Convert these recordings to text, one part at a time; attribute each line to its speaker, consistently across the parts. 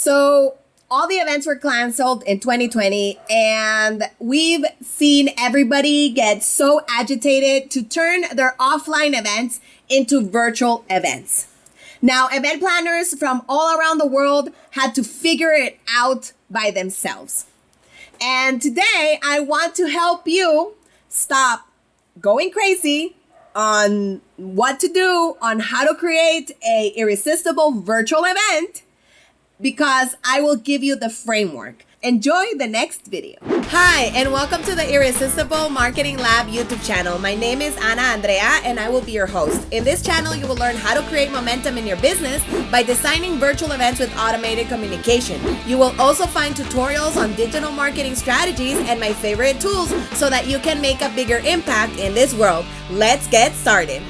Speaker 1: So all the events were canceled in 2020, and we've seen everybody get so agitated to turn their offline events into virtual events. Now, event planners from all around the world had to figure it out by themselves. And today, I want to help you stop going crazy on what to do, on how to create a irresistible virtual event, because I will give you the framework. Enjoy the next video. Hi, and welcome to the Irresistible Marketing Lab YouTube channel. My name is Andrea, and I will be your host. In this channel, you will learn how to create momentum in your business by designing virtual events with automated communication. You will also find tutorials on digital marketing strategies and my favorite tools so that you can make a bigger impact in this world. Let's get started.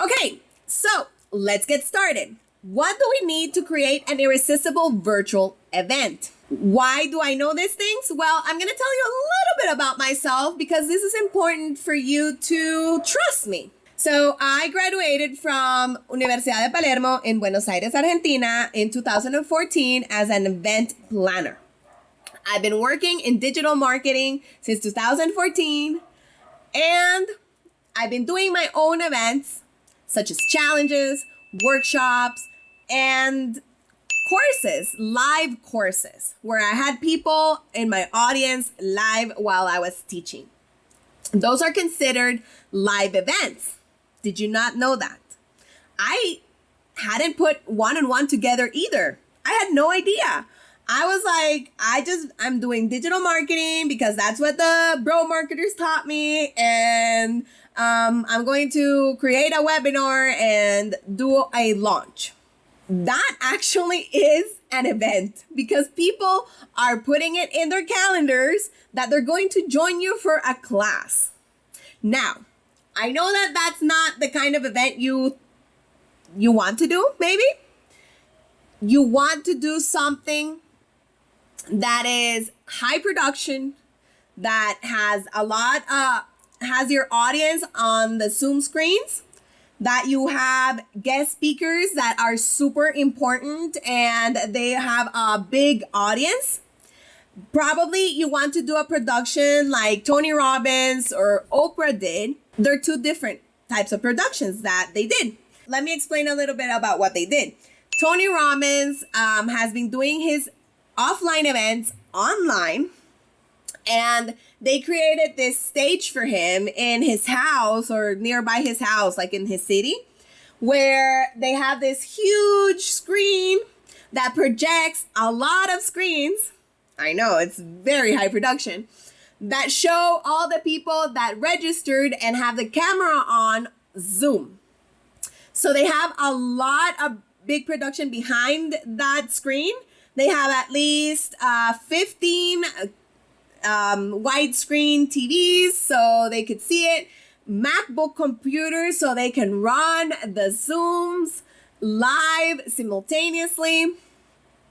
Speaker 1: Okay, so let's get started. What do we need to create an irresistible virtual event? Why do I know these things? Well, I'm going to tell you a little bit about myself because this is important for you to trust me. So I graduated from Universidad de Palermo in Buenos Aires, Argentina in 2014 as an event planner. I've been working in digital marketing since 2014, and I've been doing my own events such as challenges, workshops, and courses, live courses, where I had people in my audience live while I was teaching. Those are considered live events. Did you not know that? I hadn't put one and one together either. I had no idea. I was like, I'm doing digital marketing because that's what the bro marketers taught me. And I'm going to create a webinar and do a launch. That actually is an event because people are putting it in their calendars that they're going to join you for a class. Now, I know that that's not the kind of event you want to do, maybe. You want to do something that is high production, that has has your audience on the Zoom screens, that you have guest speakers that are super important and they have a big audience. Probably you want to do a production like Tony Robbins or Oprah did. They're two different types of productions that they did. Let me explain a little bit about what they did. Tony Robbins has been doing his offline events online, and they created this stage for him in his house or nearby his house, like in his city, where they have this huge screen that projects a lot of screens. I know, it's very high production, that show all the people that registered and have the camera on Zoom. So they have a lot of big production behind that screen. They have at least 15 widescreen TVs so they could see it, MacBook computers so they can run the Zooms live simultaneously.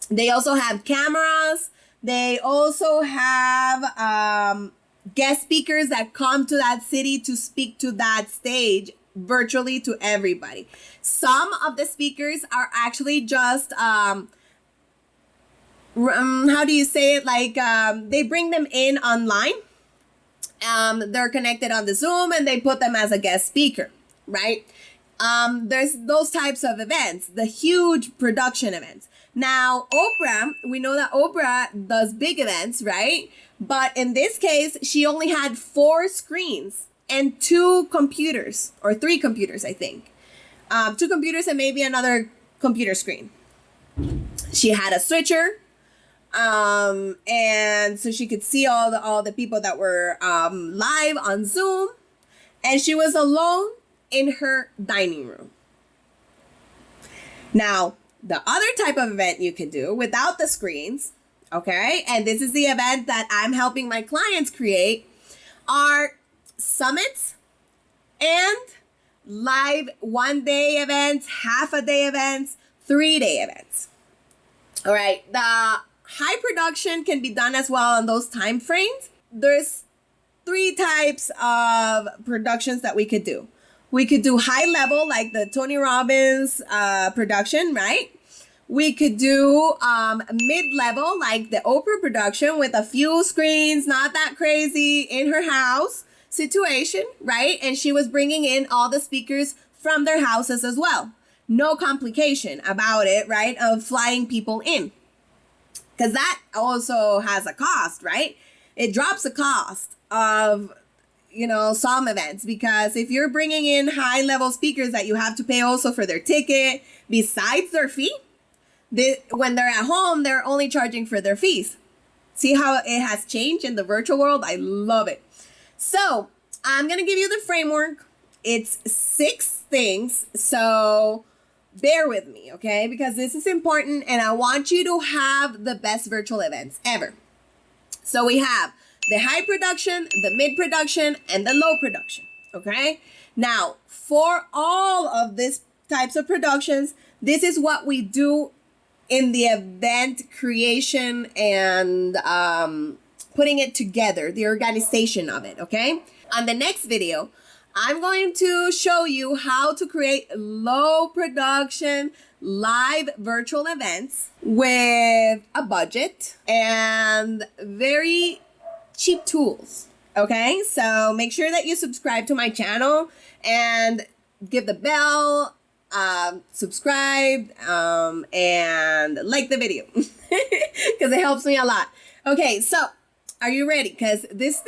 Speaker 1: They also have cameras. They also have guest speakers that come to that city to speak to that stage virtually to everybody. Some of the speakers are actually just how do you say it? Like they bring them in online. They're connected on the Zoom and they put them as a guest speaker, right? There's those types of events, the huge production events. Now, Oprah, we know that Oprah does big events, right? But in this case, she only had 4 screens and 2 computers, or 3 computers, I think. 2 computers and maybe another computer screen. She had a switcher. And so she could see all the people that were live on Zoom, and she was alone in her dining room. Now, the other type of event you can do without the screens, okay, and this is the event that I'm helping my clients create, are summits and live 1-day events, half-a-day events, 3-day events. All right, the high production can be done as well on those time frames. There's 3 types of productions that we could do. We could do high level, like the Tony Robbins production, right? We could do mid-level, like the Oprah production with a few screens, not that crazy, in her house situation, right? And she was bringing in all the speakers from their houses as well. No complication about it, right? Of flying people in. Because that also has a cost, right? It drops the cost of, some events, because if you're bringing in high level speakers that you have to pay also for their ticket, besides their fee, when they're at home, they're only charging for their fees. See how it has changed in the virtual world? I love it. So I'm going to give you the framework. It's 6 things. So bear with me, okay? Because this is important and I want you to have the best virtual events ever. So we have the high production, the mid production, and the low production, okay? Now, for all of these types of productions, this is what we do in the event creation and putting it together, the organization of it, okay? On the next video, I'm going to show you how to create low production live virtual events with a budget and very cheap tools, okay? So make sure that you subscribe to my channel and give the bell, subscribe, and like the video because it helps me a lot. Okay, so are you ready? Because these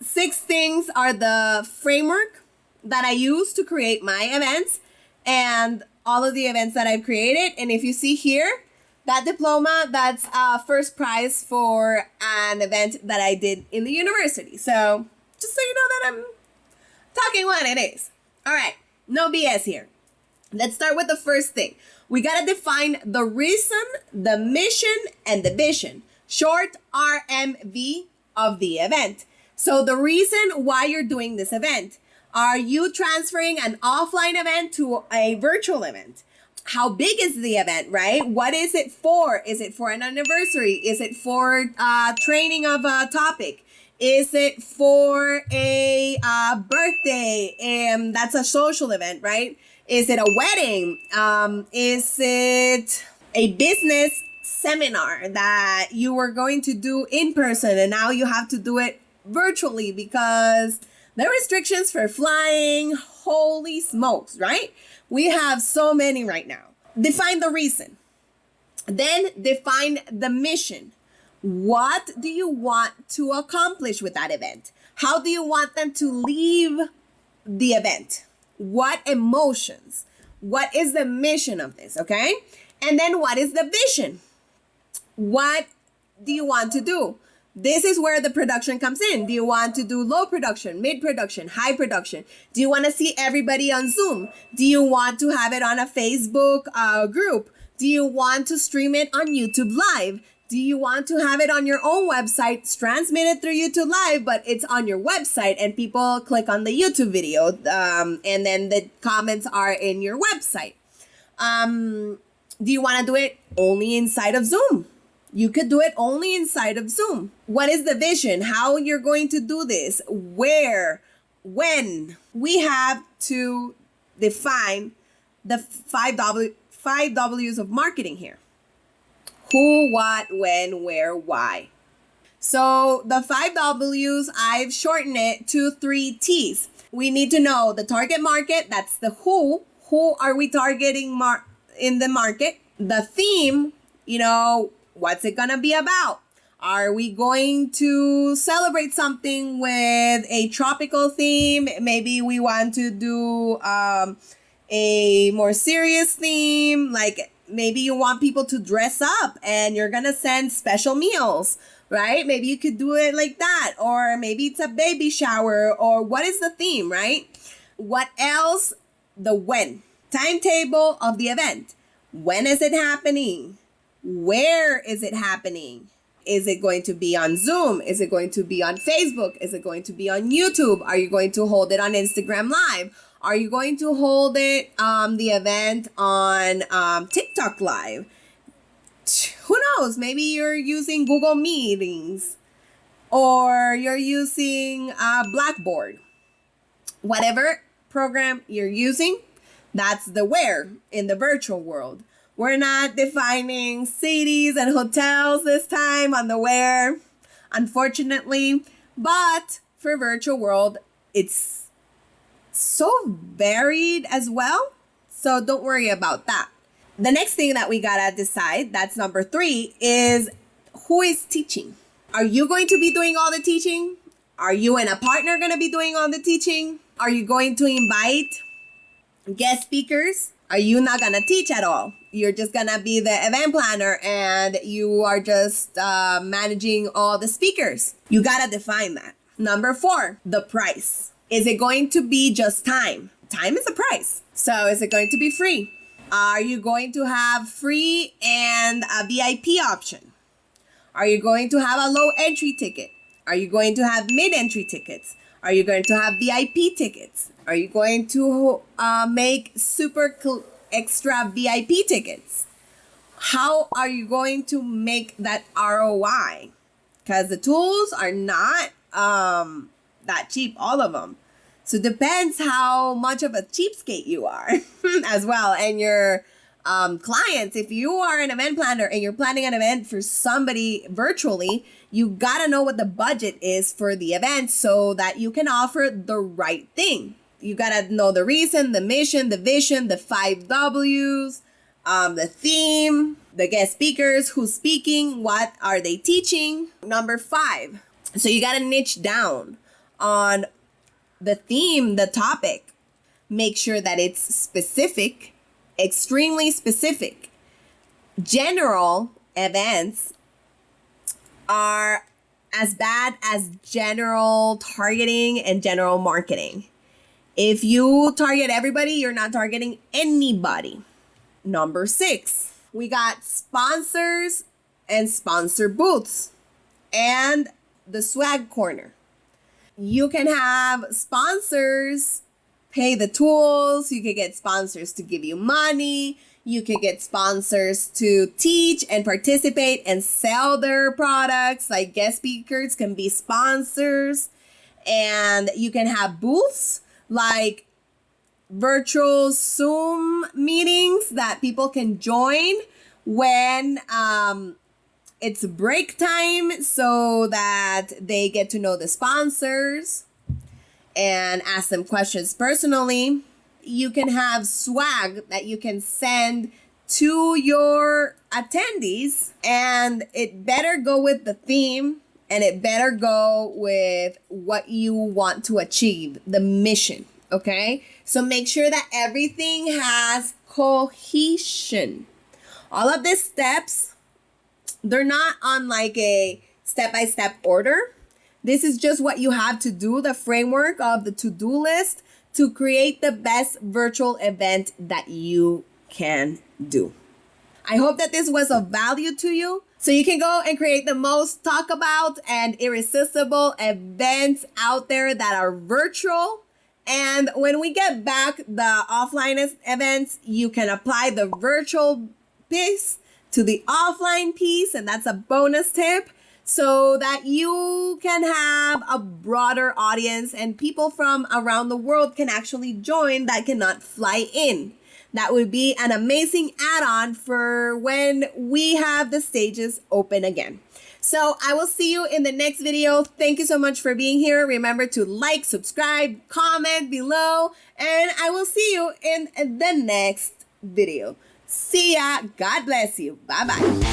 Speaker 1: 6 things are the framework that I use to create my events and all of the events that I've created. And if you see here, that diploma, that's first prize for an event that I did in the university. So just so you know that I'm talking what it is. All right, no BS here. Let's start with the first thing. We got to define the reason, the mission, and the vision. Short RMV of the event. So the reason why you're doing this event. Are you transferring an offline event to a virtual event? How big is the event, right? What is it for? Is it for an anniversary? Is it for training of a topic? Is it for a birthday? That's a social event, right? Is it a wedding? Is it a business seminar that you were going to do in person and now you have to do it virtually because the restrictions for flying, holy smokes, right? We have so many right now. Define the reason. Then define the mission. What do you want to accomplish with that event? How do you want them to leave the event? What emotions? What is the mission of this, okay? And then what is the vision? What do you want to do? This is where the production comes in. Do you want to do low production, mid production, high production? Do you want to see everybody on Zoom? Do you want to have it on a Facebook group? Do you want to stream it on YouTube Live? Do you want to have it on your own website, transmitted through YouTube Live, but it's on your website and people click on the YouTube video and then the comments are in your website? Do you want to do it only inside of Zoom? You could do it only inside of Zoom. What is the vision? How you're going to do this? Where? When? We have to define the five W's of marketing here. Who, what, when, where, why. So the 5 W's, I've shortened it to 3 T's. We need to know the target market. That's the who. Who are we targeting in the market? The theme, what's it gonna be about? Are we going to celebrate something with a tropical theme? Maybe we want to do a more serious theme. Like maybe you want people to dress up and you're gonna send special meals, right? Maybe you could do it like that. Or maybe it's a baby shower, or what is the theme, right? What else? The when. Timetable of the event. When is it happening? Where is it happening? Is it going to be on Zoom? Is it going to be on Facebook? Is it going to be on YouTube? Are you going to hold it on Instagram Live? Are you going to hold it, the event on TikTok Live? Who knows? Maybe you're using Google Meetings or you're using Blackboard. Whatever program you're using, that's the where in the virtual world. We're not defining cities and hotels this time on the where, unfortunately. But for virtual world, it's so varied as well. So don't worry about that. The next thing that we gotta decide, that's number 3, is who is teaching. Are you going to be doing all the teaching? Are you and a partner gonna be doing all the teaching? Are you going to invite guest speakers? Are you not gonna teach at all? You're just gonna be the event planner and you are just managing all the speakers. You gotta define that. Number 4, the price. Is it going to be just time? Time is a price. So is it going to be free? Are you going to have free and a VIP option? Are you going to have a low entry ticket? Are you going to have mid-entry tickets? Are you going to have VIP tickets? Are you going to make extra VIP tickets? How are you going to make that ROI? Because the tools are not that cheap, all of them. So it depends how much of a cheapskate you are as well. And your clients, if you are an event planner and you're planning an event for somebody virtually, you gotta know what the budget is for the event so that you can offer the right thing. You gotta know the reason, the mission, the vision, the 5 W's, the theme, the guest speakers, who's speaking, what are they teaching. Number 5, so you gotta niche down on the theme, the topic. Make sure that it's specific, extremely specific. General events are as bad as general targeting and general marketing. If you target everybody, you're not targeting anybody. Number 6, we got sponsors and sponsor booths and the swag corner. You can have sponsors pay the tools. You can get sponsors to give you money. You can get sponsors to teach and participate and sell their products. Like guest speakers can be sponsors. And you can have booths like virtual Zoom meetings that people can join when it's break time so that they get to know the sponsors and ask them questions personally. You can have swag that you can send to your attendees, and it better go with the theme and it better go with what you want to achieve, the mission, okay? So make sure that everything has cohesion. All of these steps, they're not on like a step-by-step order. This is just what you have to do, the framework of the to-do list to create the best virtual event that you can do. I hope that this was of value to you, so you can go and create the most talked about and irresistible events out there that are virtual. And when we get back the offline events, you can apply the virtual piece to the offline piece, and that's a bonus tip, so that you can have a broader audience and people from around the world can actually join that cannot fly in. That would be an amazing add-on for when we have the stages open again. So I will see you in the next video. Thank you so much for being here. Remember to like, subscribe, comment below, and I will see you in the next video. See ya. God bless you. Bye-bye.